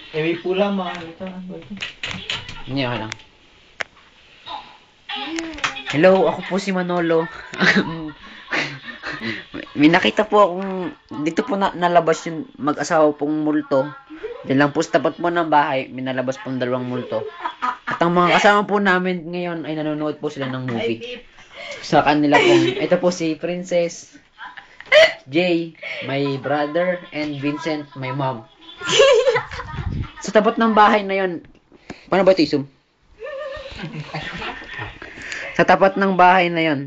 Eh, may pula, makakita. Hindi, okay lang. Hello, ako po si Manolo. May nakita po akong dito po nalabas yung mag-asawa pong multo. Diyan lang po sa tapat po ng bahay, may nalabas pong dalawang multo. At ang mga kasama po namin ngayon ay nanonood po sila ng movie. Sa kanila pong, ito po si Princess, Jay, my brother, and Vincent, my mom. Sa tapat ng bahay na yon, paano ba ito isum? Sa tapat ng bahay na yon,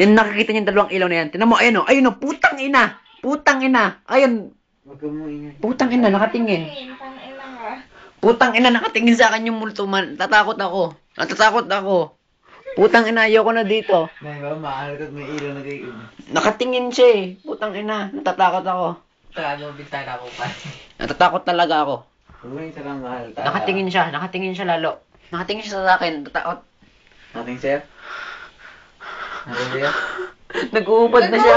yung nakikita niyo yung dalawang ilaw na yan. Tingnan mo, ayun o, ayun o, putang ina! Putang ina! Ayun! Putang ina, nakatingin. Putang ina, nakatingin sa akin yung multo man. Tatakot ako. Natatakot ako. Putang ina, ayoko na dito. Maalat may ilaw na kayo. Nakatingin siya eh. Putang ina, natatakot ako. Ano, bintana ko pa. Natatakot talaga ako. Huwag sa lang mahal. Nakatingin siya lalo. Nakatingin siya sa akin, tatakot. Nothing, sir? Nothing, sir? Nag-uupad na siya.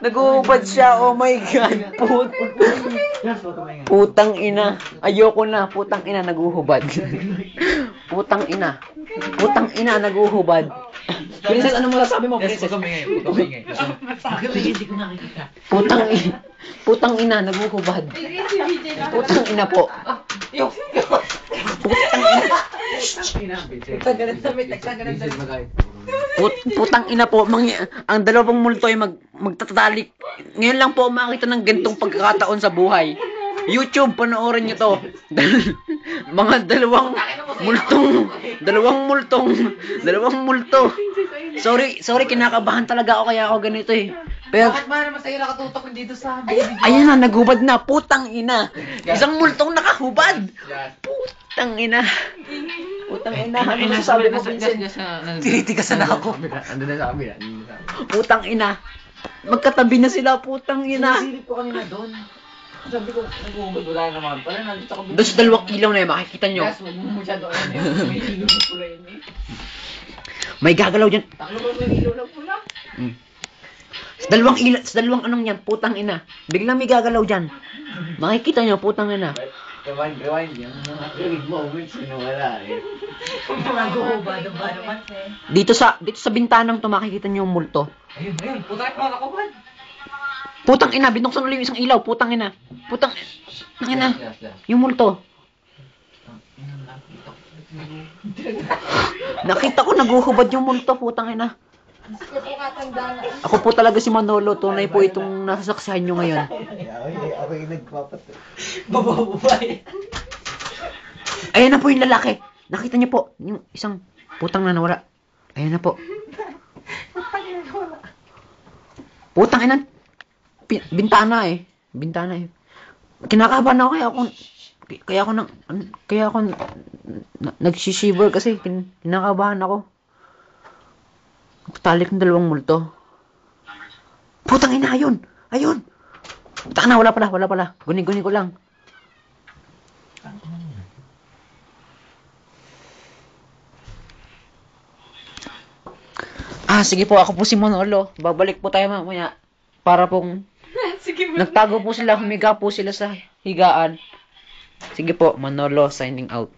Nag-uupad siya. Oh my God. Putang ina. Ayoko na. Putang ina, naguhubad. Putang ina. Putang ina, naguhubad. Princess, ano mo sabi mo, Princess? Putang ina. Putang ina, naguhubad. Putang ina po. Putang ina. Putang ina po, ang dalawang multo ay magtatalik. Ngayon lang po makita ng gantong pagkakataon sa buhay. YouTube, panoorin nyo to. Mga dalawang multo. Sorry, kinakabahan talaga ako kaya ako ganito eh. Pero, Bakit ba naman sa'yo nakatutok dito sa baby? ayan na, naghubad na. Putang ina. Isang multong nakahubad. Putang ina. Putang ina. Ano sabi mo, Vincent? Tinitigasan na ako. Ando na sa kabila. Putang ina. Magkatabi na sila, putang ina. Silip ko kanina doon. Sabi ko, nag-uubad, wala naman. Pala nandito ako. Doon sa dalawang ilaw na yun, makikita nyo. Gas, huwag mo masyado ano yun. May ilaw na pula yun eh. May gagalaw dyan. Taklo ba may ilaw na pula? Sa dalawang anong yan, putang ina. Biglang may gagalaw dyan. Makikita nyo, putang ina. Rewind. Yung mga kilig mo, which wala eh. Nag-uubad ba naman eh. Dito sa bintanang to, makikita nyo yung multo. Ayun, puta ka mga kakubad. Putang ina, binuksan ulit yung isang ilaw, putang ina. Putang ina. Yung multo. Nakita ko naguhubad yung multo, putang ina. Ako po talaga si Manolo, tunay po itong nasasaksihan nyo ngayon. Ako yung nagpapatay. Bababay. Ayan na po yung lalaki. Nakita niyo po, yung isang putang na nawala. Ayan na po. Putang ina. Bintana eh. Kinakabahan ako kaya ako nagsishiver kasi kinakabahan ako. Talik ng dalawang multo. Putang ina, ayun. Putang na, wala pala. Guni ko lang. Sige po, ako po si Manolo. Babalik po tayo mamaya. Para pong nagtago po sila, humiga po sila sa higaan. Sige po, Manolo signing out.